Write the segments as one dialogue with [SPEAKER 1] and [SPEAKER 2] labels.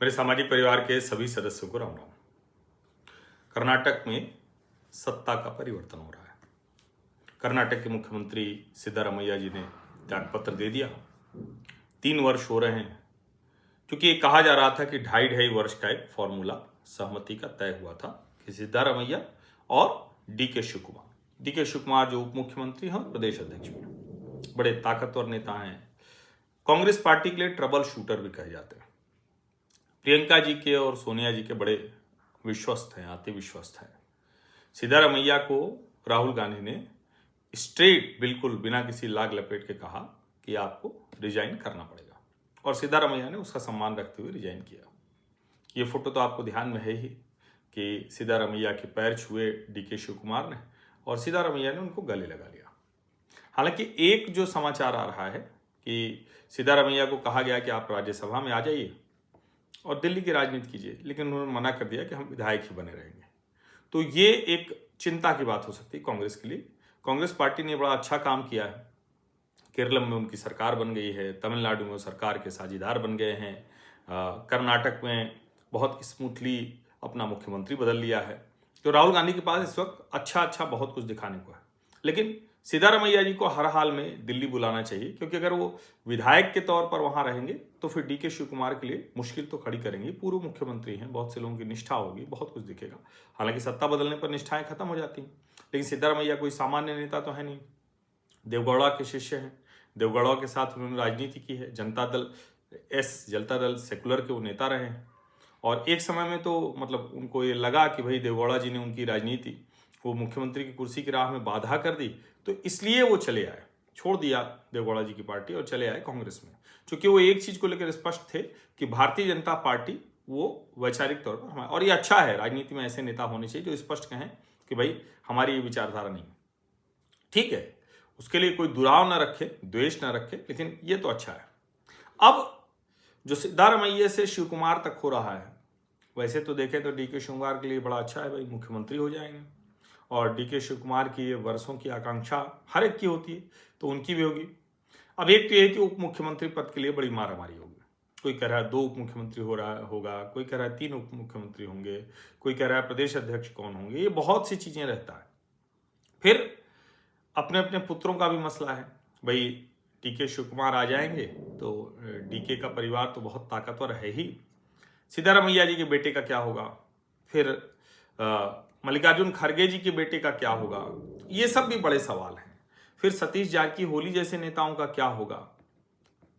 [SPEAKER 1] मेरे सामाजिक परिवार के सभी सदस्यों को राम राम। कर्नाटक में सत्ता का परिवर्तन हो रहा है। कर्नाटक के मुख्यमंत्री सिद्धारमैया जी ने त्यागपत्र दे दिया। 3 वर्ष हो रहे हैं, क्योंकि ये कहा जा रहा था कि 2.5 वर्ष का एक फॉर्मूला सहमति का तय हुआ था कि सिद्धारमैया और डी के शिव कुमार जो उप मुख्यमंत्री हैं, प्रदेश अध्यक्ष भी बड़े ताकतवर नेता हैं। कांग्रेस पार्टी के लिए ट्रबल शूटर भी कहे जाते हैं। प्रियंका जी के और सोनिया जी के बड़े विश्वस्त हैं, अति विश्वस्त हैं। सिद्धारमैया को राहुल गांधी ने स्ट्रेट, बिल्कुल बिना किसी लाग लपेट के कहा कि आपको रिजाइन करना पड़ेगा, और सिद्धारमैया ने उसका सम्मान रखते हुए रिजाइन किया। ये फोटो तो आपको ध्यान में है ही कि सिद्धारमैया के पैर छुए डी के शिव कुमार ने, और सिद्धारमैया ने उनको गले लगा लिया। हालांकि एक जो समाचार आ रहा है कि सिद्धारमैया को कहा गया कि आप राज्यसभा में आ जाइए और दिल्ली की राजनीति कीजिए, लेकिन उन्होंने मना कर दिया कि हम विधायक ही बने रहेंगे। तो ये एक चिंता की बात हो सकती है कांग्रेस के लिए। कांग्रेस पार्टी ने बड़ा अच्छा काम किया है। केरल में उनकी सरकार बन गई है, तमिलनाडु में सरकार के साझेदार बन गए हैं, कर्नाटक में बहुत स्मूथली अपना मुख्यमंत्री बदल लिया है। तो राहुल गांधी के पास इस वक्त अच्छा बहुत कुछ दिखाने को है। लेकिन सिद्धारमैया जी को हर हाल में दिल्ली बुलाना चाहिए, क्योंकि अगर वो विधायक के तौर पर वहां रहेंगे तो फिर डी के शिव कुमार के लिए मुश्किल तो खड़ी करेंगे। पूर्व मुख्यमंत्री हैं, बहुत से लोगों की निष्ठा होगी, बहुत कुछ दिखेगा। हालांकि सत्ता बदलने पर निष्ठाएं खत्म हो जाती हैं, लेकिन सिद्धारमैया कोई सामान्य नेता तो है नहीं। देवगौड़ा के शिष्य हैं, देवगौड़ा के साथ उन्होंने राजनीति की है। जनता दल सेकुलर के वो नेता रहे हैं, और एक समय में तो मतलब उनको ये लगा कि भाई देवगौड़ा जी ने उनकी राजनीति, वो मुख्यमंत्री की कुर्सी की राह में बाधा कर दी, तो इसलिए वो चले आए, छोड़ दिया देवगौड़ा जी की पार्टी और चले आए कांग्रेस में। क्योंकि वो एक चीज को लेकर स्पष्ट थे कि भारतीय जनता पार्टी वो वैचारिक तौर पर हमारे, और ये अच्छा है, राजनीति में ऐसे नेता होने चाहिए जो स्पष्ट कहें कि भाई हमारी ये विचारधारा नहीं। ठीक है, उसके लिए कोई दुराव न रखे, द्वेष न रखे, लेकिन ये तो अच्छा है। अब जो सिद्धारमैया से शिव कुमार तक हो रहा है, वैसे तो देखें तो डी के शिव कुमार के लिए बड़ा अच्छा है, भाई मुख्यमंत्री हो जाएंगे। और डी के शिव कुमार की ये वर्षों की आकांक्षा हर एक की होती है, तो उनकी भी होगी। अब एक तो ये कि उप मुख्यमंत्री पद के लिए बड़ी मारामारी होगी। कोई कह रहा है 2 उप मुख्यमंत्री होगा, कोई कह रहा है 3 उप मुख्यमंत्री होंगे, कोई कह रहा है प्रदेश अध्यक्ष कौन होंगे, ये बहुत सी चीजें रहता है। फिर अपने अपने पुत्रों का भी मसला है। भाई डी के शिव कुमार आ जाएंगे तो डी के का परिवार तो बहुत ताकतवर है ही। सिद्धारमैया जी के बेटे का क्या होगा, फिर मल्लिकार्जुन खड़गे जी के बेटे का क्या होगा, ये सब भी बड़े सवाल हैं। फिर सतीश जारकीहोली जैसे नेताओं का क्या होगा।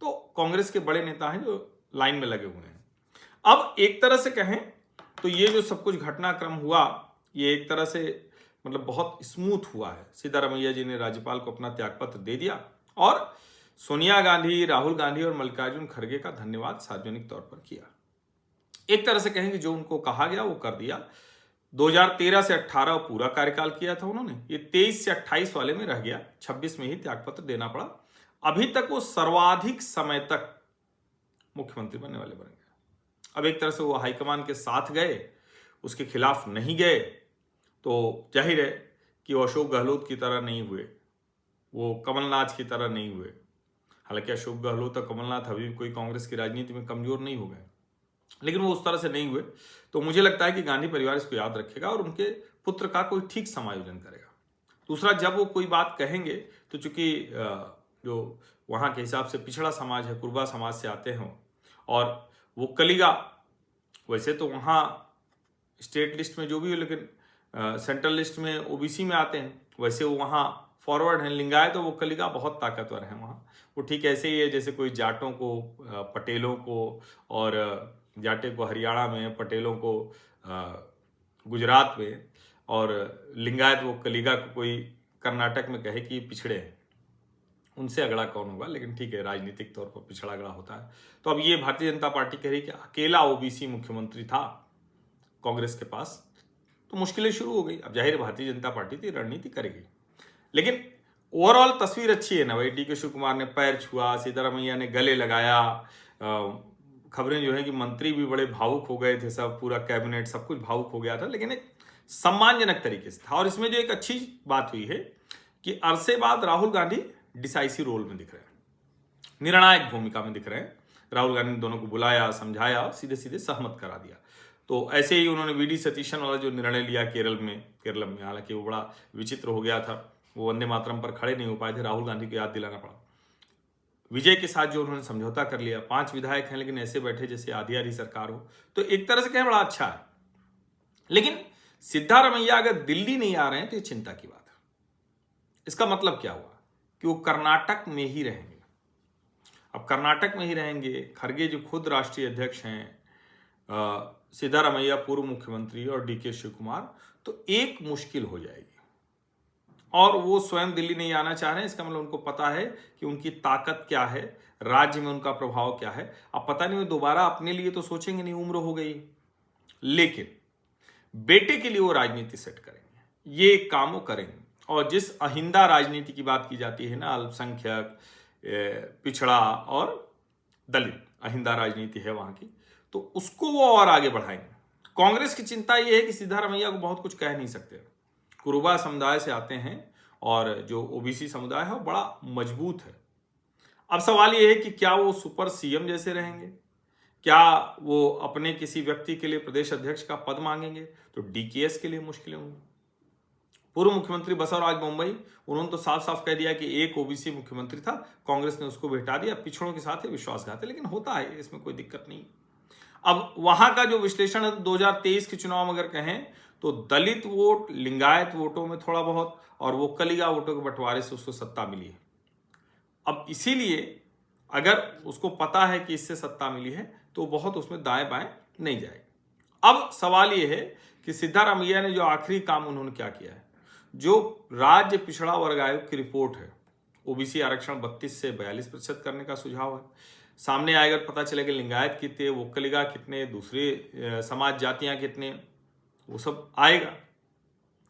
[SPEAKER 1] तो कांग्रेस के बड़े नेता हैं जो लाइन में लगे हुए हैं। अब एक तरह से कहें तो ये जो सब कुछ घटनाक्रम हुआ, ये एक तरह से मतलब बहुत स्मूथ हुआ है। सिद्धारमैया जी ने राज्यपाल को अपना त्यागपत्र दे दिया, और सोनिया गांधी, राहुल गांधी और मल्लिकार्जुन खड़गे का धन्यवाद सार्वजनिक तौर पर किया। एक तरह से कहें कि जो उनको कहा गया वो कर दिया। 2013 से 18 पूरा कार्यकाल किया था उन्होंने, ये 23 से 28 वाले में रह गया, 26 में ही त्यागपत्र देना पड़ा। अभी तक वो सर्वाधिक समय तक मुख्यमंत्री बनने वाले बन गए। अब एक तरह से वो हाईकमान के साथ गए, उसके खिलाफ नहीं गए, तो जाहिर है कि वो अशोक गहलोत की तरह नहीं हुए, वो कमलनाथ की तरह नहीं हुए। हालांकि अशोक गहलोत और कमलनाथ अभी भी कोई कांग्रेस की राजनीति में कमजोर नहीं हो गए, लेकिन वो उस तरह से नहीं हुए। तो मुझे लगता है कि गांधी परिवार इसको याद रखेगा और उनके पुत्र का कोई ठीक समायोजन करेगा। दूसरा, जब वो कोई बात कहेंगे तो चूंकि जो वहाँ के हिसाब से पिछड़ा समाज है, कुर्बा समाज से आते हैं, और वो कलिगा, वैसे तो वहाँ स्टेट लिस्ट में जो भी हो, लेकिन सेंट्रल लिस्ट में ओबीसी में आते हैं, वैसे वो वहाँ फॉरवर्ड हैं, लिंगायत, तो वो कलिगा बहुत ताकतवर है वहाँ। वो ठीक ऐसे ही है जैसे कोई जाटों को, पटेलों को, और जाटे को हरियाणा में, पटेलों को गुजरात में, और लिंगायत वो कलिगा को कोई कर्नाटक में कहे कि पिछड़े हैं, उनसे अगड़ा कौन होगा। लेकिन ठीक है, राजनीतिक तौर पर पिछड़ा अगड़ा होता है। तो अब ये भारतीय जनता पार्टी कह रही कि अकेला ओबीसी मुख्यमंत्री था कांग्रेस के पास, तो मुश्किलें शुरू हो गई। अब जाहिर भारतीय जनता पार्टी तो रणनीति करेगी, लेकिन ओवरऑल तस्वीर अच्छी है ना भाई। डी के शिव कुमार ने पैर छुआ, सिद्धारमैया ने गले लगाया। खबरें जो है कि मंत्री भी बड़े भावुक हो गए थे, सब पूरा कैबिनेट सब कुछ भावुक हो गया था, लेकिन एक सम्मानजनक तरीके से था। और इसमें जो एक अच्छी बात हुई है कि अरसे बाद राहुल गांधी डिसाइसिव रोल में दिख रहे हैं, निर्णायक भूमिका में दिख रहे हैं। राहुल गांधी ने दोनों को बुलाया, समझाया और सीधे सीधे सहमत करा दिया। तो ऐसे ही उन्होंने वीडी सतीशन वाला जो निर्णय लिया केरल में, हालांकि वो बड़ा विचित्र हो गया था, वो वंदे मातरम पर खड़े नहीं हो पाए थे, राहुल गांधी को याद दिलाना पड़ा। विजय के साथ जो उन्होंने समझौता कर लिया, 5 विधायक हैं लेकिन ऐसे बैठे जैसे आधी आधी सरकार हो, तो एक तरह से कहें बड़ा अच्छा है। लेकिन सिद्धारमैया अगर दिल्ली नहीं आ रहे हैं तो ये चिंता की बात है। इसका मतलब क्या हुआ कि वो कर्नाटक में ही रहेंगे। अब कर्नाटक में ही रहेंगे, खड़गे जो खुद राष्ट्रीय अध्यक्ष हैं, सिद्धारमैया पूर्व मुख्यमंत्री और डीके शिव कुमार, तो एक मुश्किल हो जाएगी। और वो स्वयं दिल्ली नहीं आना चाह रहे हैं, इसका मतलब उनको पता है कि उनकी ताकत क्या है, राज्य में उनका प्रभाव क्या है। अब पता नहीं वो दोबारा अपने लिए तो सोचेंगे नहीं, उम्र हो गई, लेकिन बेटे के लिए वो राजनीति सेट करेंगे, ये काम वो करेंगे। और जिस अहिंदा राजनीति की बात की जाती है ना, अल्पसंख्यक, पिछड़ा और दलित अहिंदा राजनीति है वहां की, तो उसको वो और आगे बढ़ाएंगे। कांग्रेस की चिंता ये है कि सिद्धारमैया को बहुत कुछ कह नहीं सकते, कुरुबा समुदाय से आते हैं और जो ओबीसी समुदाय है वो बड़ा मजबूत है। अब सवाल ये है कि क्या वो सुपर सीएम जैसे रहेंगे, क्या वो अपने किसी व्यक्ति के लिए प्रदेश अध्यक्ष का पद मांगेंगे, तो डीकेएस के लिए मुश्किलें होंगी। पूर्व मुख्यमंत्री बसवराज मुंबई, उन्होंने तो साफ साफ कह दिया कि एक ओबीसी मुख्यमंत्री था, कांग्रेस ने उसको बैठा दिया, पिछड़ों के साथ विश्वासघात है, लेकिन होता है, इसमें कोई दिक्कत नहीं। अब वहां का जो विश्लेषण है 2023 के चुनाव में अगर कहें तो दलित वोट, लिंगायत वोटों में थोड़ा बहुत और वो कलिगा वोटों के बंटवारे से उसको सत्ता मिली है। अब इसीलिए अगर उसको पता है कि इससे सत्ता मिली है तो बहुत उसमें दाएं बाएं नहीं जाएगा। अब सवाल ये है कि सिद्धारमैया ने जो आखिरी काम उन्होंने क्या किया है, जो राज्य पिछड़ा वर्ग आयोग की रिपोर्ट है, ओबीसी आरक्षण 32 से 42% करने का सुझाव है। सामने आएगा, पता चलेगा लिंगायत कितने, वो कलिगा कितने, दूसरे समाज जातियां कितने, वो सब आएगा।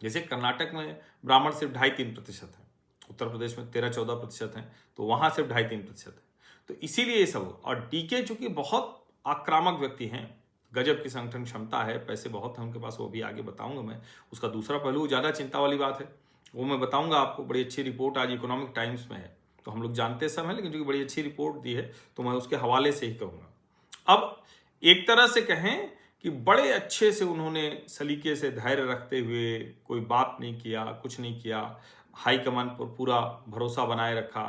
[SPEAKER 1] जैसे कर्नाटक में ब्राह्मण सिर्फ 2.5-3% है, उत्तर प्रदेश में 13-14% है, तो वहां सिर्फ 2.5-3% है। तो इसीलिए ये सब, और डीके चूंकि बहुत आक्रामक व्यक्ति हैं, गजब की संगठन क्षमता है, पैसे बहुत हैं उनके पास, वो भी आगे बताऊंगा मैं। उसका दूसरा पहलू ज्यादा चिंता वाली बात है, वो मैं बताऊंगा आपको। बड़ी अच्छी रिपोर्ट आज इकोनॉमिक टाइम्स में है, तो हम लोग जानते सब हैं, लेकिन जो बड़ी अच्छी रिपोर्ट दी है तो मैं उसके हवाले से ही कहूंगा। अब एक तरह से कहें कि बड़े अच्छे से उन्होंने सलीके से धैर्य रखते हुए कोई बात नहीं किया, कुछ नहीं किया, हाईकमान पर पूरा भरोसा बनाए रखा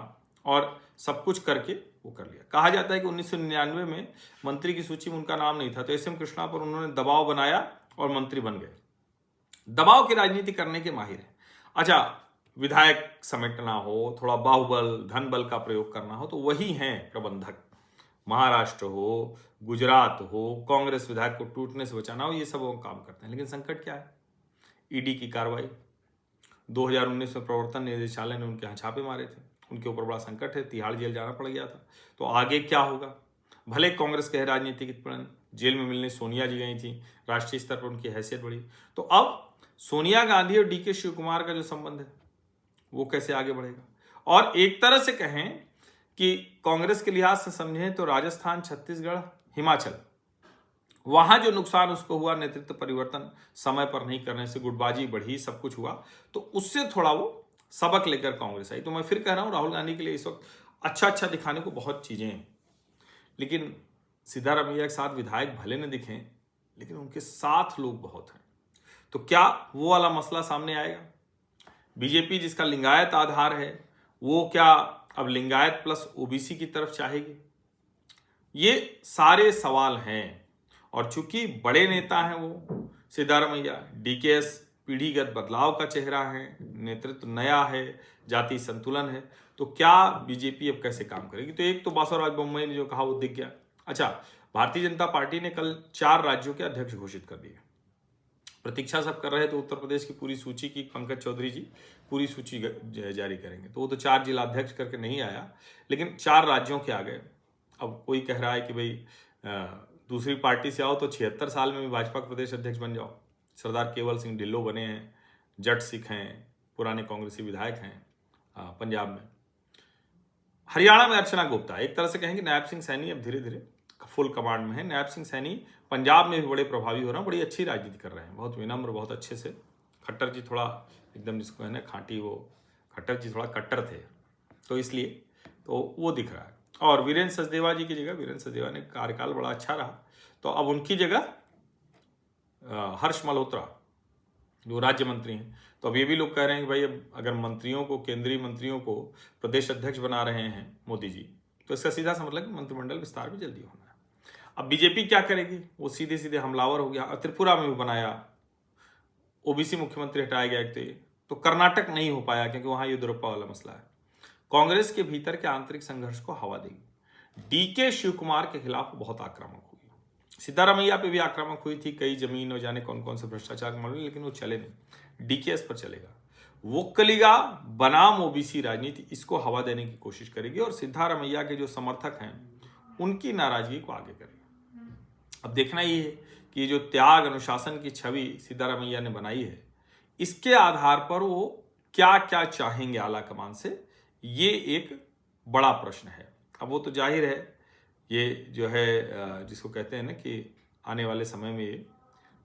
[SPEAKER 1] और सब कुछ करके वो कर लिया। कहा जाता है कि 1999 में मंत्री की सूची में उनका नाम नहीं था, तो एस एम कृष्णा पर उन्होंने दबाव बनाया और मंत्री बन गए। दबाव की राजनीति करने के माहिर है। अच्छा, विधायक समेटना हो, थोड़ा बाहुबल धन बल का प्रयोग करना हो, तो वही हैं प्रबंधक। महाराष्ट्र हो, गुजरात हो, कांग्रेस विधायक को टूटने से बचाना हो, ये सब वो काम करते हैं। लेकिन संकट क्या है, ईडी की कार्रवाई 2019 में प्रवर्तन निदेशालय ने उनके यहाँ छापे मारे थे, उनके ऊपर बड़ा संकट है, तिहाड़ जेल जाना पड़ गया था। तो आगे क्या होगा, भले कांग्रेस के राजनीतिक प्रण, जेल में मिलने सोनिया जी गई थी, राष्ट्रीय स्तर पर उनकी हैसियत बढ़ी, तो अब सोनिया गांधी और डीके शिव कुमार का जो संबंध है वो कैसे आगे बढ़ेगा। और एक तरह से कहें कि कांग्रेस के लिहाज से समझें तो राजस्थान, छत्तीसगढ़, हिमाचल, वहां जो नुकसान उसको हुआ, नेतृत्व परिवर्तन समय पर नहीं करने से, गुटबाजी बढ़ी, सब कुछ हुआ, तो उससे थोड़ा वो सबक लेकर कांग्रेस आई। तो मैं फिर कह रहा हूं, राहुल गांधी के लिए इस वक्त अच्छा दिखाने को बहुत चीजें हैं, लेकिन सिद्धारमैया के साथ विधायक भले न दिखें, लेकिन उनके साथ लोग बहुत हैं। तो क्या वो वाला मसला सामने आएगा? बीजेपी जिसका लिंगायत आधार है, वो क्या अब लिंगायत प्लस ओबीसी की तरफ चाहेगी? ये सारे सवाल हैं। और चूंकि बड़े नेता हैं वो सिद्धारमैया, डीकेएस पीढ़ीगत बदलाव का चेहरा है, नेतृत्व नया है, जाति संतुलन है, तो क्या बीजेपी अब कैसे काम करेगी? तो एक तो बसवराज मुंबई ने जो कहा वो दिख गया। अच्छा, भारतीय जनता पार्टी ने कल 4 राज्यों के अध्यक्ष घोषित कर दिए। प्रतीक्षा सब कर रहे तो उत्तर प्रदेश की पूरी सूची की, पंकज चौधरी जी पूरी सूची जारी करेंगे, तो वो तो 4 जिला अध्यक्ष करके नहीं आया, लेकिन 4 राज्यों के आ गए। अब कोई कह रहा है कि भाई दूसरी पार्टी से आओ तो 76 साल में भी भाजपा प्रदेश अध्यक्ष बन जाओ। सरदार केवल सिंह ढिल्लो बने हैं, जट सिख हैं, पुराने कांग्रेसी विधायक हैं पंजाब में। हरियाणा में अर्चना गुप्ता, एक तरह से कहेंगे नायब सिंह सैनी अब धीरे धीरे फुल कमांड में है। नायब सिंह सैनी पंजाब में भी बड़े प्रभावी हो रहे हैं, बड़ी अच्छी राजनीति कर रहे हैं, बहुत विनम्र, बहुत अच्छे से। खट्टर जी थोड़ा एकदम जिसको है ना खांटी, वो खट्टर जी थोड़ा कट्टर थे, तो इसलिए तो वो दिख रहा है। और वीरेंद्र सचदेवा जी की जगह, वीरेंद्र सचदेवा ने कार्यकाल बड़ा अच्छा रहा, तो अब उनकी जगह हर्ष मल्होत्रा जो राज्य मंत्री हैं, तो अब ये भी लोग कह रहे हैं कि भाई अब अगर मंत्रियों को, केंद्रीय मंत्रियों को प्रदेश अध्यक्ष बना रहे हैं मोदी जी, तो इसका सीधा सा मतलब कि मंत्रिमंडल विस्तार भी जल्दी होना है। अब बीजेपी क्या करेगी, वो सीधे सीधे हमलावर हो गया। त्रिपुरा में भी बनाया, ओबीसी मुख्यमंत्री हटाया गया एक, तो कर्नाटक नहीं हो पाया क्योंकि वहां येदियुरप्पा वाला मसला है। कांग्रेस के भीतर के आंतरिक संघर्ष को हवा देगी। डीके शिव कुमार के खिलाफ बहुत आक्रामक हुई, सिद्धारमैया पे भी आक्रामक हुई थी, कई जमीन और जाने कौन कौन से भ्रष्टाचार के मामले, लेकिन वो चले नहीं। डीकेएस पर चलेगा। वोक्कलिगा बनाम ओबीसी राजनीति, इसको हवा देने की कोशिश करेगी और सिद्धारमैया के जो समर्थक हैं उनकी नाराजगी को आगे करेगा। अब देखना ये है कि जो त्याग अनुशासन की छवि सिद्धारमैया ने बनाई है, इसके आधार पर वो क्या क्या चाहेंगे आला कमान से, ये एक बड़ा प्रश्न है। अब वो तो जाहिर है, ये जो है जिसको कहते हैं ना कि आने वाले समय में ये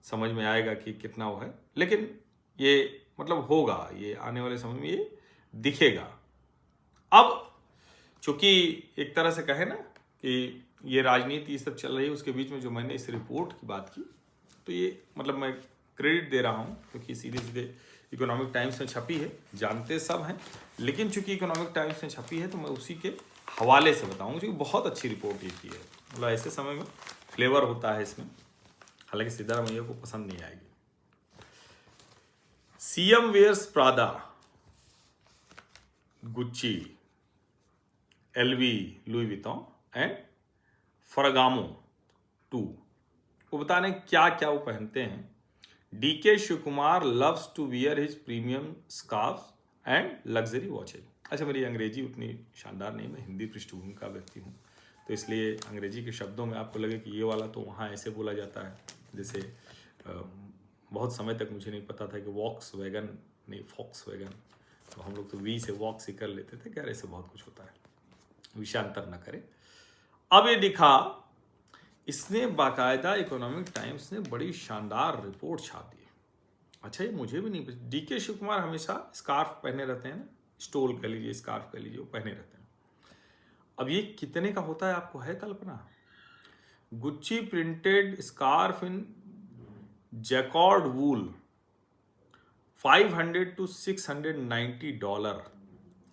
[SPEAKER 1] समझ में आएगा कि कितना वो है, लेकिन ये मतलब होगा, ये आने वाले समय में ये दिखेगा। अब चूंकि एक तरह से कहे ना कि ये राजनीति ये सब चल रही है, उसके बीच में जो मैंने इस रिपोर्ट की बात की, तो ये मतलब मैं क्रेडिट दे रहा हूँ क्योंकि सीधे सीधे इकोनॉमिक टाइम्स में छपी है, जानते सब हैं, लेकिन चूंकि इकोनॉमिक टाइम्स में छपी है तो मैं उसी के हवाले से बताऊंगा, क्योंकि बहुत अच्छी रिपोर्ट लिखी है। मतलब ऐसे समय में फ्लेवर होता है इसमें, हालांकि सिद्धारमैया को पसंद नहीं आएगी। CM wears Prada, Gucci, LV, Louis Vuitton and Ferragamo 2, वो बता रहे क्या क्या वो पहनते हैं। DK Shiva Kumar loves to wear his premium scarf and luxury watches. अच्छा, मेरी अंग्रेजी उतनी शानदार नहीं, मैं हिंदी पृष्ठभूमि का व्यक्ति हूँ, तो इसलिए अंग्रेजी के शब्दों में आपको लगे कि ये वाला तो वहाँ ऐसे बोला जाता है, जैसे बहुत समय तक मुझे नहीं पता था कि वॉक्स वैगन नहीं फॉक्स वैगन, तो हम लोग तो वी से वॉक्स ही कर लेते थे, क्या ऐसे बहुत कुछ होता है, विषयांतर न करें। अब ये दिखा, इसने बाकायदा इकोनॉमिक टाइम्स ने बड़ी शानदार रिपोर्ट छाप दी। अच्छा, ये मुझे भी नहीं पता। डीके शिव कुमार हमेशा स्कार्फ पहने रहते हैं ना, स्टोल कह लीजिए, स्कार्फ कह लीजिए, वो पहने रहते हैं। अब ये कितने का होता है, आपको है कल्पना? Gucci printed scarf in jacquard wool $500 to $690,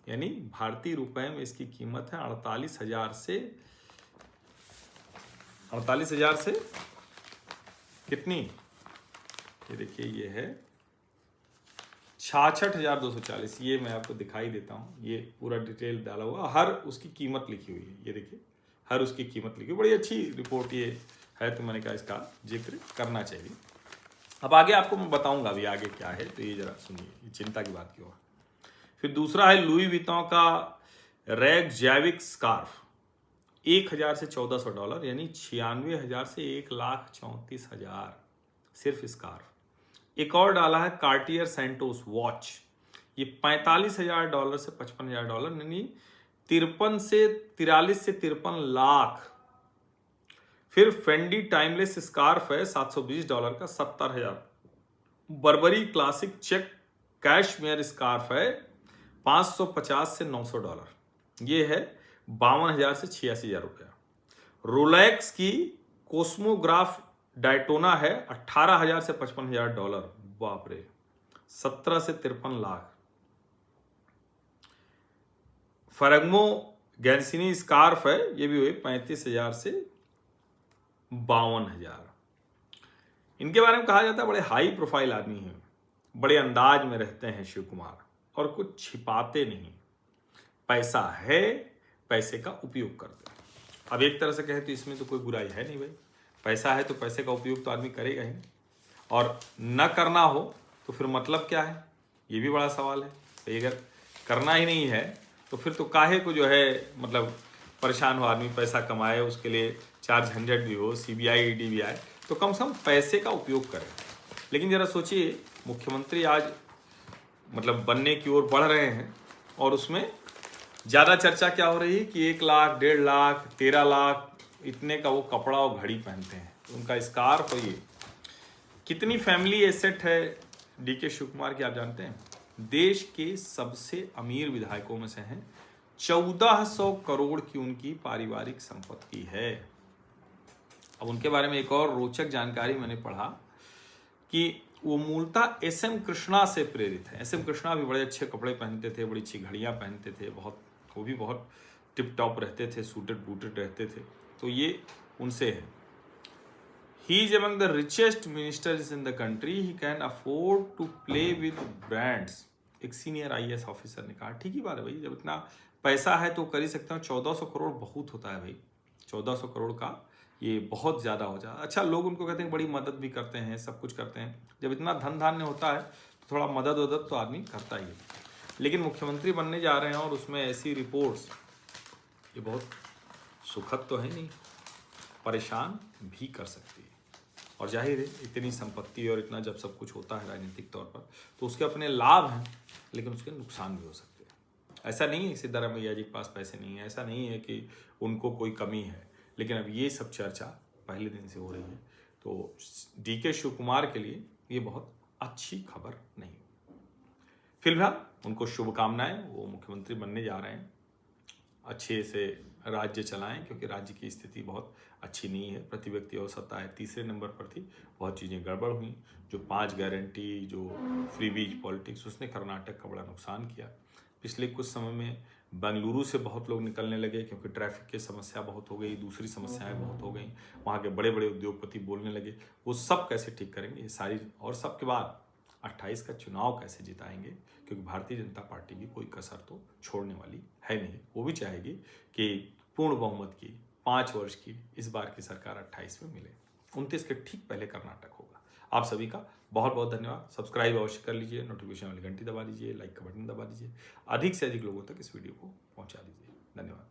[SPEAKER 1] यानी भारतीय रुपए में इसकी कीमत है 48,000 से कितनी, ये देखिए, ये है 66,240। ये मैं आपको दिखाई देता हूँ, ये पूरा डिटेल डाला हुआ, हर उसकी कीमत लिखी हुई है, ये देखिए हर उसकी कीमत लिखी हुई। बड़ी अच्छी रिपोर्ट ये है, तो मैंने कहा इसका जिक्र करना चाहिए। अब आगे आपको मैं बताऊंगा अभी आगे क्या है, तो ये जरा सुनिए, ये चिंता की बात क्यों है। फिर दूसरा है लुई विटॉन का रैग जैविक स्कार्फ, 1,000 से $1,400, यानी 96,000 से 1,34,000 सिर्फ स्कार्फ। एक और डाला है कार्टियर सेंटोस वॉच, ये $45,000 से $55,000, यानी 43 से 53 लाख। फिर फेंडी टाइमलेस स्कार्फ है $720 का, 70,000। Barbari classic check cashmere scarf है $550 से $900, ये है $52,000 से $86,000 रुपया। रोलेक्स की कोस्मोग्राफ डायटोना है $18,000 से $55,000, बाप रे, 17 से 53 लाख। फरगमो गैंसिनी स्कार्फ है, ये भी हुए 35,000 से 52,000। इनके बारे में कहा जाता है बड़े हाई प्रोफाइल आदमी हैं, बड़े अंदाज में रहते हैं शिव कुमार, और कुछ छिपाते नहीं, पैसा है, पैसे का उपयोग करते हैं। अब एक तरह से कहे तो इसमें तो कोई बुराई है नहीं भाई, पैसा है तो पैसे का उपयोग तो आदमी करेगा ही, और न करना हो तो फिर मतलब क्या है, ये भी बड़ा सवाल है। तो अगर करना ही नहीं है तो फिर तो काहे को जो है मतलब परेशान हो आदमी, पैसा कमाए, उसके लिए 4 झंझट भी हो, CBI ED भी आए, तो कम से कम पैसे का उपयोग करें। लेकिन जरा सोचिए, मुख्यमंत्री आज मतलब बनने की ओर बढ़ रहे हैं, और उसमें ज़्यादा चर्चा क्या हो रही है कि 1 लाख, 1.5 लाख, 13 लाख इतने का वो कपड़ा और घड़ी पहनते हैं, उनका स्कार्फ। और ये कितनी फैमिली एसेट है डीके शिव कुमार की, आप जानते हैं? देश के सबसे अमीर विधायकों में से हैं, 1400 करोड़ की उनकी पारिवारिक संपत्ति है। अब उनके बारे में एक और रोचक जानकारी मैंने पढ़ा कि वो मूलतः एस.एम. कृष्णा से प्रेरित है। एस.एम. कृष्णा भी बड़े अच्छे कपड़े पहनते थे, बड़ी अच्छी घड़ियां पहनते थे, वो भी बहुत टिप टॉप रहते थे, सूटेड बूटेड रहते थे। तो ये उनसे है। He is among the richest ministers in the country, he can afford to play with brands. एक सीनियर IAS ऑफिसर ने कहा। ठीक ही बात है भाई, जब इतना पैसा है तो कर ही सकते हो। 1400 करोड़ बहुत होता है भाई, 1400 करोड़ का ये बहुत ज़्यादा हो जाता है। अच्छा, लोग उनको कहते हैं बड़ी मदद भी करते हैं, सब कुछ करते हैं। जब इतना धन धान्य होता है तो थोड़ा मदद वदद तो आदमी करता ही है। लेकिन मुख्यमंत्री बनने जा रहे हैं और उसमें ऐसी रिपोर्ट्स, ये बहुत सुखद तो है नहीं, परेशान भी कर सकती है। और जाहिर है इतनी संपत्ति और इतना जब सब कुछ होता है राजनीतिक तौर पर, तो उसके अपने लाभ हैं लेकिन उसके नुकसान भी हो सकते हैं। ऐसा नहीं है सिद्धारमैया जी के पास पैसे नहीं है, ऐसा नहीं है कि उनको कोई कमी है, लेकिन अब ये सब चर्चा पहले दिन से हो रही है, तो DK शिव कुमार के लिए ये बहुत अच्छी खबर नहीं। फिलहाल उनको शुभकामनाएं, वो मुख्यमंत्री बनने जा रहे हैं, अच्छे से राज्य चलाएं, क्योंकि राज्य की स्थिति बहुत अच्छी नहीं है। प्रति व्यक्ति औसत आय तीसरे नंबर पर थी, बहुत चीज़ें गड़बड़ हुई। जो 5 गारंटी, जो फ्री बीज पॉलिटिक्स, उसने कर्नाटक का बड़ा नुकसान किया। पिछले कुछ समय में बेंगलुरु से बहुत लोग निकलने लगे क्योंकि ट्रैफिक की समस्या बहुत हो गई, दूसरी समस्याएं बहुत हो गई। वहाँ के बड़े बड़े उद्योगपति बोलने लगे, वो सब कैसे ठीक करेंगे ये सारी, और सबके बाद 28 का चुनाव कैसे जिताएंगे, क्योंकि भारतीय जनता पार्टी भी कोई कसर तो छोड़ने वाली है नहीं। वो भी चाहेगी कि पूर्ण बहुमत की 5 वर्ष की इस बार की सरकार 28 में मिले। 29 के ठीक पहले कर्नाटक होगा। आप सभी का बहुत बहुत धन्यवाद। सब्सक्राइब अवश्य कर लीजिए, नोटिफिकेशन वाली घंटी दबा लीजिए, लाइक का बटन दबा दीजिए, अधिक से अधिक लोगों तक इस वीडियो को पहुंचा दीजिए। धन्यवाद।